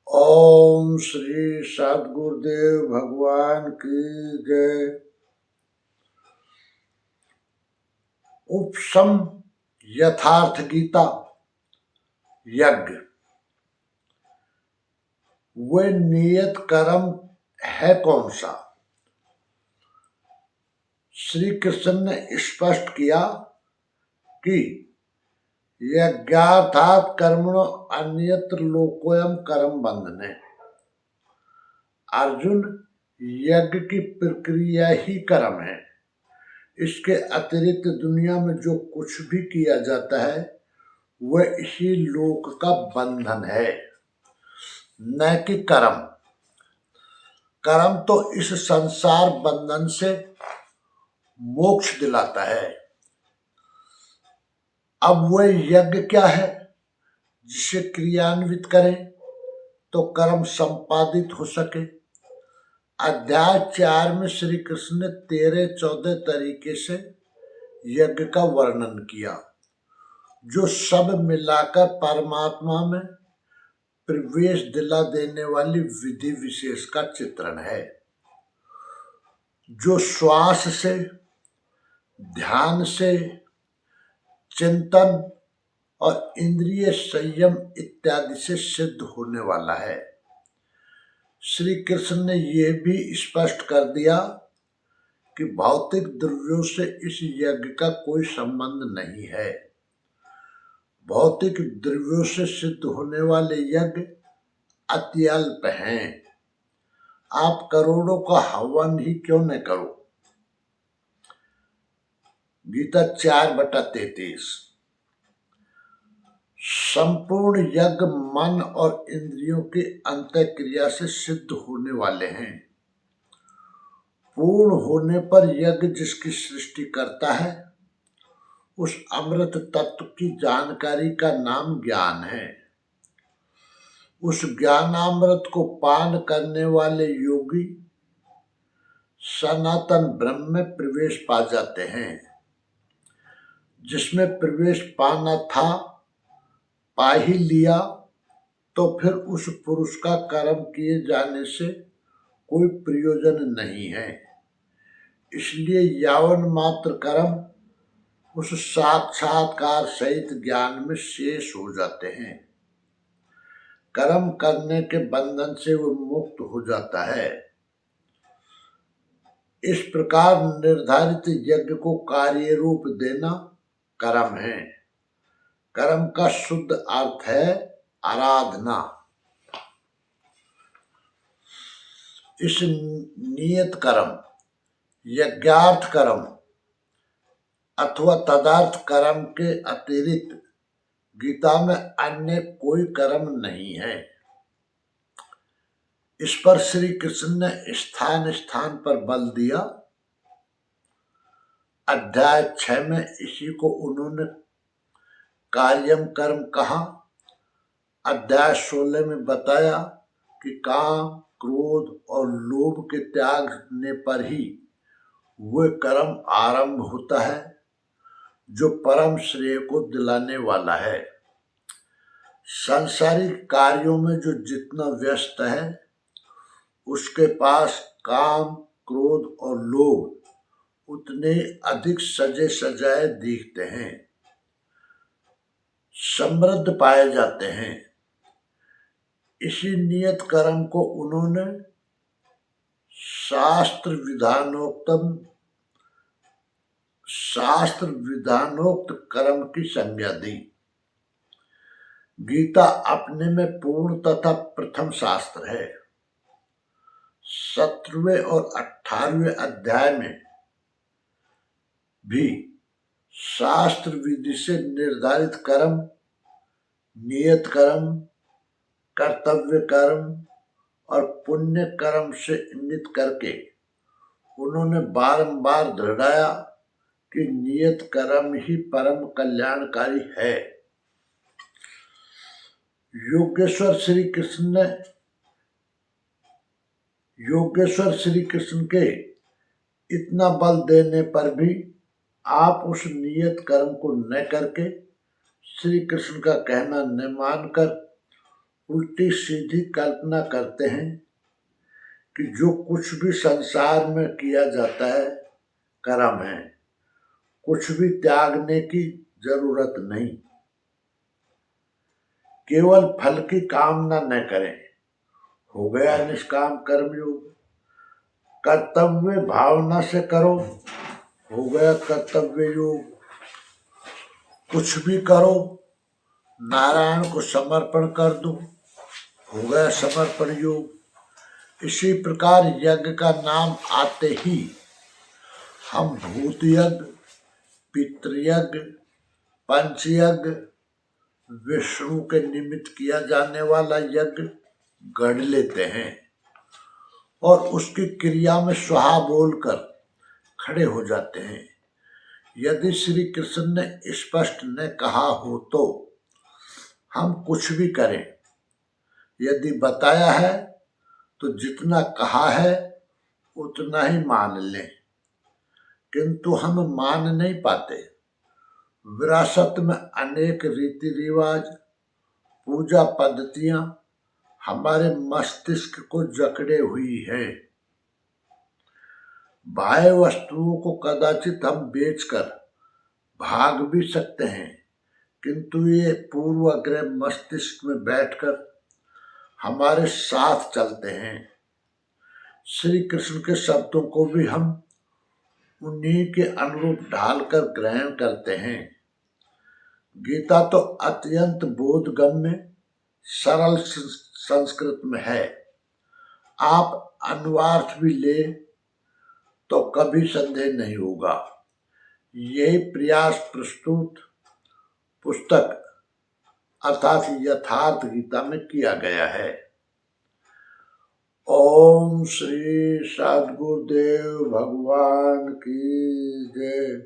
ओम श्री सद्गुरुदेव भगवान की जय। उपसम यथार्थ गीता यज्ञ वे नियत कर्म है कौन सा? श्री कृष्ण ने स्पष्ट किया कि यज्ञार्थात कर्मणो अन्यत्र लोकोयम कर्म बंधने। अर्जुन, यज्ञ की प्रक्रिया ही कर्म है। इसके अतिरिक्त दुनिया में जो कुछ भी किया जाता है वह इसी लोक का बंधन है, न कि कर्म। कर्म तो इस संसार बंधन से मोक्ष दिलाता है। अब वह यज्ञ क्या है जिसे क्रियान्वित करें तो कर्म संपादित हो सके। अध्याय 4 में श्री कृष्ण ने 13-14 तरीके से यज्ञ का वर्णन किया, जो सब मिलाकर परमात्मा में प्रवेश दिला देने वाली विधि विशेष का चित्रण है, जो श्वास से, ध्यान से, चिंतन और इंद्रिय संयम इत्यादि से सिद्ध होने वाला है। श्री कृष्ण ने यह भी स्पष्ट कर दिया कि भौतिक द्रव्यों से इस यज्ञ का कोई संबंध नहीं है। भौतिक द्रव्यों से सिद्ध होने वाले यज्ञ अत्यल्प हैं। आप करोड़ों का हवन ही क्यों न करो। गीता 4/33। संपूर्ण यज्ञ मन और इंद्रियों की अंतःक्रिया से सिद्ध होने वाले हैं। पूर्ण होने पर यज्ञ जिसकी सृष्टि करता है उस अमृत तत्व की जानकारी का नाम ज्ञान है। उस ज्ञानामृत को पान करने वाले योगी सनातन ब्रह्म में प्रवेश पा जाते हैं। जिसमें प्रवेश पाना था, पा ही लिया, तो फिर उस पुरुष का कर्म किए जाने से कोई प्रयोजन नहीं है। इसलिए यावन मात्र कर्म उस साक्षात्कार सहित ज्ञान में शेष हो जाते हैं। कर्म करने के बंधन से वो मुक्त हो जाता है। इस प्रकार निर्धारित यज्ञ को कार्य रूप देना कर्म है। कर्म का शुद्ध अर्थ है आराधना। इस नियत कर्म, यज्ञार्थ कर्म अथवा तदार्थ कर्म के अतिरिक्त गीता में अन्य कोई कर्म नहीं है। इस पर श्री कृष्ण ने स्थान स्थान पर बल दिया। अध्याय 6 में इसी को उन्होंने कार्यम कर्म कहा। अध्याय 16 में बताया कि काम, क्रोध और लोभ के त्यागने पर ही वह कर्म आरंभ होता है जो परम श्रेय को दिलाने वाला है। सांसारिक कार्यों में जो जितना व्यस्त है उसके पास काम, क्रोध और लोभ उतने अधिक सजे सजाए दिखते हैं, समृद्ध पाए जाते हैं। इसी नियत कर्म को उन्होंने शास्त्र विधानोक्त कर्म की संज्ञा दी। गीता अपने में पूर्ण तथा प्रथम शास्त्र है। 17वें और 18वें अध्याय में भी शास्त्र विधि से निर्धारित कर्म, नियत कर्म, कर्तव्य कर्म और पुण्य कर्म से इंगित करके उन्होंने बारंबार दृढ़ाया कि नियत कर्म ही परम कल्याणकारी है। योगेश्वर श्री कृष्ण के इतना बल देने पर भी आप उस नियत कर्म को न करके श्री कृष्ण का कहना न मानकर उल्टी सीधी कल्पना करते हैं कि जो कुछ भी संसार में किया जाता है कर्म है, कुछ भी त्यागने की जरूरत नहीं। केवल फल की कामना न करें, हो गया निष्काम कर्मयोग। कर्तव्य भावना से करो, हो गया कर्तव्य योग। कुछ भी करो, नारायण को समर्पण कर दो, हो गया समर्पण योग। इसी प्रकार यज्ञ का नाम आते ही हम भूत यज्ञ, पितृयज्ञ, पंचयज्ञ, विष्णु के निमित्त किया जाने वाला यज्ञ गढ़ लेते हैं और उसकी क्रिया में स्वाहा बोलकर खड़े हो जाते हैं। यदि श्री कृष्ण ने स्पष्ट न कहा हो तो हम कुछ भी करें, यदि बताया है तो जितना कहा है उतना ही मान लें, किंतु हम मान नहीं पाते। विरासत में अनेक रीति रिवाज, पूजा पद्धतियां हमारे मस्तिष्क को जकड़े हुई है। बाह्य वस्तुओं को कदाचित हम बेचकर भाग भी सकते हैं, किंतु ये पूर्वाग्रह मस्तिष्क में बैठकर हमारे साथ चलते हैं। श्री कृष्ण के शब्दों को भी हम उन्हीं के अनुरूप ढालकर ग्रहण करते हैं। गीता तो अत्यंत बोधगम्य सरल संस्कृत में है। आप अनुवार्थ भी ले तो कभी संदेह नहीं होगा। यही प्रयास प्रस्तुत पुस्तक अर्थात यथार्थ गीता में किया गया है। ओम श्री सद्गुरुदेव भगवान की जय।